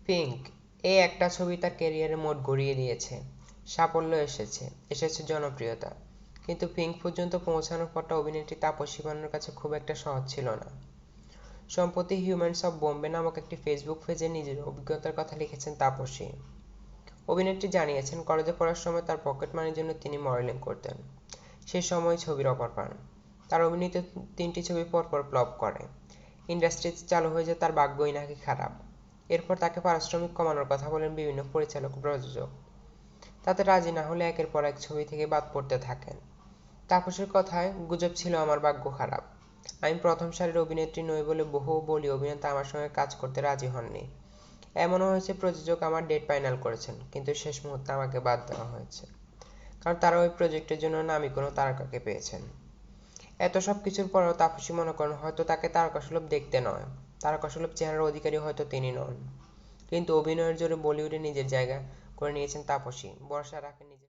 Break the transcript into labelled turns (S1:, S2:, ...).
S1: Pink এই একটা ছবি তার ক্যারিয়ারের মোড় ঘুরিয়ে দিয়েছে। সাফল্য এসেছে জনপ্রিয়তা, কিন্তু পিঙ্ক পর্যন্ত পৌঁছানোর পরটা অভিনেত্রী তাপসী পান্নুর কাছে খুব একটা সহজ ছিল না। সম্প্রতি হিউম্যানস অব বোম্বে নামক একটি ফেসবুক পেজে নিজের অভিজ্ঞতার কথা লিখেছেন তাপসী। অভিনেত্রী জানিয়েছেন, কলেজে পড়ার সময় তার পকেট মানির জন্য তিনি মডেলিং করতেন। সেই সময় ছবির অফার পান। তার অভিনীত 3টি ছবি পরপর ফ্লপ করে। ইন্ডাস্ট্রিতে চালু হয়ে যায় তার ভাগ্যই নাকি খারাপ। এরপর তাকে পারিশ্রমিক কমানোর কথা বলেন বিভিন্ন পরিচালক প্রযোজক। তাতে রাজি না হলে একের পর এক ছবি থেকে বাদ পড়তে থাকেন। তাপসীর কথায়, গুজব ছিল আমার ভাগ্য খারাপ। আমি প্রথম সারির অভিনেত্রী নই বলে বহু বলি অভিনেতা আমার সঙ্গে কাজ করতে রাজি হননি। এমনও হয়েছে প্রযোজক আমার ডেট ফাইনাল করেছেন, কিন্তু শেষ মুহূর্তে আমাকে বাদ দেওয়া হয়েছে, কারণ তারা ওই প্রজেক্টের জন্য নামী কোনো তারকাকে পেয়েছেন। এত সব কিছুর পরেও তাপসী মনে করেন হয়তো তাকে তারকাসুলভ দেখতে নয়, তারকাসুলভ চেহারার অধিকারী হয়তো তিনি নন। কিন্তু অভিনয়ের জোরে বলিউডে নিজের জায়গা করে নিয়েছেন তাপসী। ভরসা রাখেন নিজের